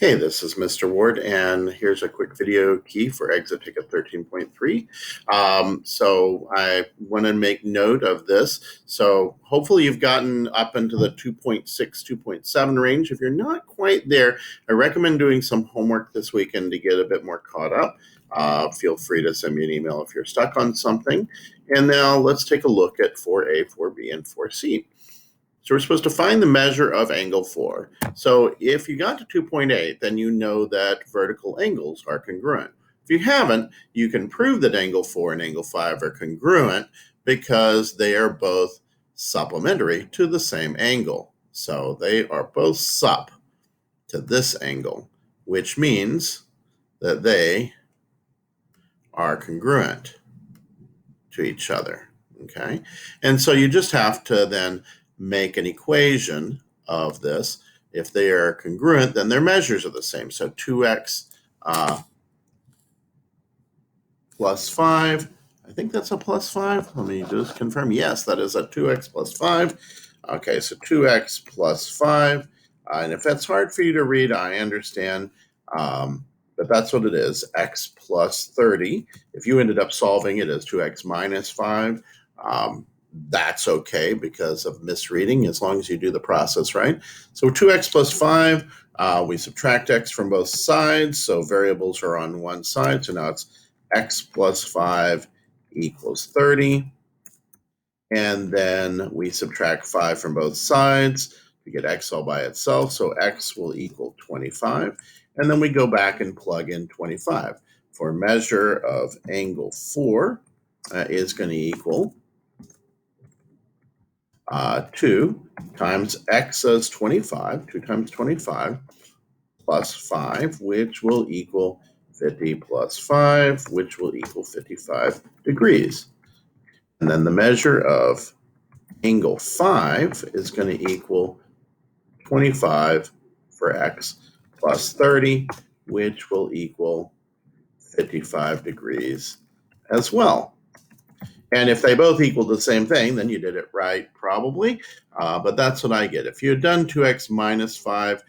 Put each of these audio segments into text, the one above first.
Hey, this is Mr. Ward, and here's a quick video key for exit ticket 13.3. So I want to make note of this. So hopefully you've gotten up into the 2.6, 2.7 range. If you're not quite there, I recommend doing some homework this weekend to get a bit more caught up. Feel free to send me an email if you're stuck on something. And now let's take a look at 4A, 4B, and 4C. So we're supposed to find the measure of angle 4. So if you got to 2.8, then you know that vertical angles are congruent. If you haven't, you can prove that angle 4 and angle 5 are congruent because they are both supplementary to the same angle. So they are both sup to this angle, which means that they are congruent to each other. Okay, and so you just have to then make an equation of this. If they are congruent, then their measures are the same. So 2x plus 5. I think that's a plus 5. Let me just confirm. Yes, that is a 2x plus 5. Okay, so 2x plus 5. And if that's hard for you to read, I understand. But that's what it is, x plus 30. If you ended up solving it as 2x minus 5, that's okay because of misreading, as long as you do the process right. So 2x plus 5, we subtract x from both sides, so variables are on one side, so now it's x plus 5 equals 30. And then we subtract 5 from both sides to get x all by itself, so x will equal 25. And then we go back and plug in 25. For measure of angle 4 is going to equal 2 times x is 25, 2 times 25 plus 5, which will equal 50 plus 5, which will equal 55 degrees. And then the measure of angle 5 is going to equal 25 for x plus 30, which will equal 55 degrees as well. And if they both equal the same thing, then you did it right, probably. But that's what I get. If you had done 2x minus 5,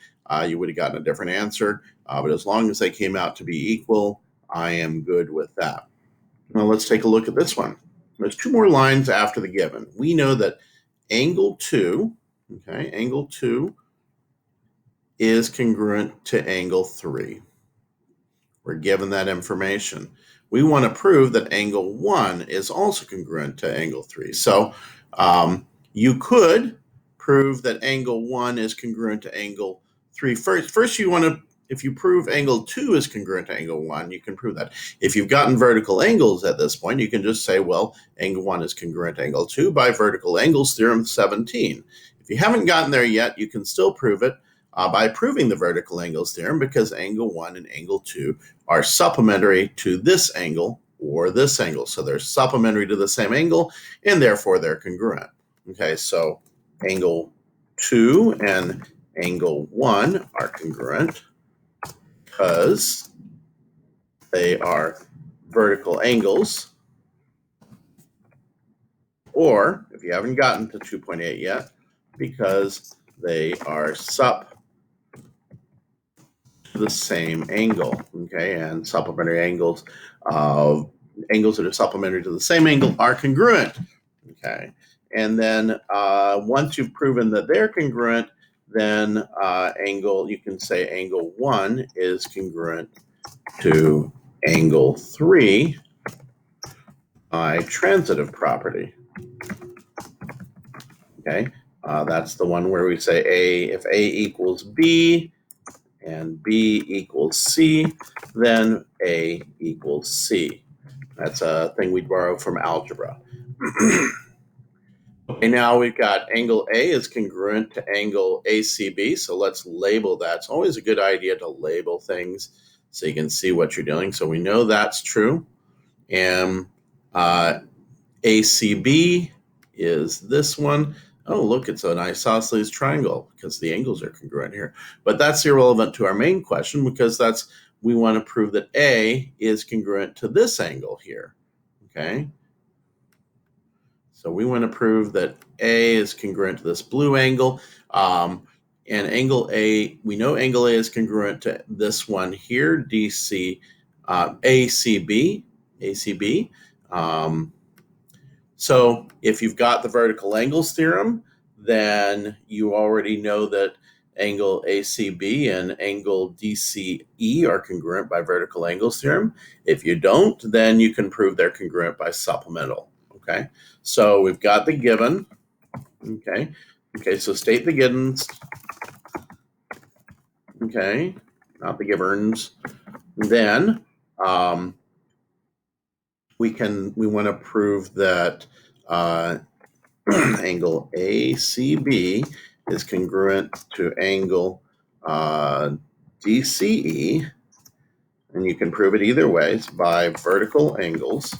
you would have gotten a different answer. But as long as they came out to be equal, I am good with that. Now let's take a look at this one. There's two more lines after the given. We know that angle 2, okay, angle 2 is congruent to angle 3. We're given that information. We want to prove that angle 1 is also congruent to angle 3. So you could prove that angle 1 is congruent to angle 3 first. First, you want to, if you prove angle 2 is congruent to angle 1, you can prove that. If you've gotten vertical angles at this point, you can just say, well, angle 1 is congruent to angle 2 by vertical angles theorem 17. If you haven't gotten there yet, you can still prove it by proving the vertical angles theorem, because angle 1 and angle 2 are supplementary to this angle or this angle. So they're supplementary to the same angle, and therefore they're congruent. Okay, so angle 2 and angle 1 are congruent because they are vertical angles, or if you haven't gotten to 2.8 yet, because they are sup to the same angle. Okay, and supplementary angles, angles that are supplementary to the same angle are congruent. Okay, and then once you've proven that they're congruent, then you can say angle 1 is congruent to angle 3 by transitive property. Okay, that's the one where we say if A equals B and B equals C, then A equals C. That's a thing we borrow from algebra. Okay, now we've got angle A is congruent to angle ACB, so let's label that. It's always a good idea to label things so you can see what you're doing. So we know that's true. And ACB is this one. Oh, look, it's an isosceles triangle because the angles are congruent here. But that's irrelevant to our main question, because we want to prove that A is congruent to this angle here. Okay. So we want to prove that A is congruent to this blue angle. And angle A, we know angle A is congruent to this one here, DC, ACB, ACB. So if you've got the vertical angles theorem, then you already know that angle ACB and angle DCE are congruent by vertical angles theorem. If you don't, then you can prove they're congruent by supplemental. Okay, so we've got the given. Okay, so state the givens. Okay, not the givens. Then we want to prove that angle ACB is congruent to angle DCE, and you can prove it either way by vertical angles,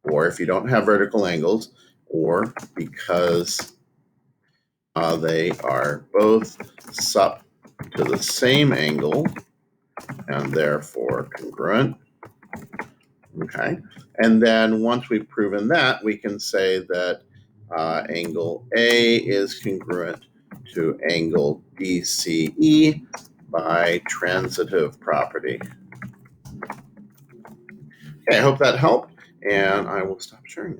or if you don't have vertical angles, or because they are both sup to the same angle and therefore congruent. Okay, and then once we've proven that, we can say that angle A is congruent to angle DCE by transitive property. Okay, I hope that helped, and I will stop sharing now.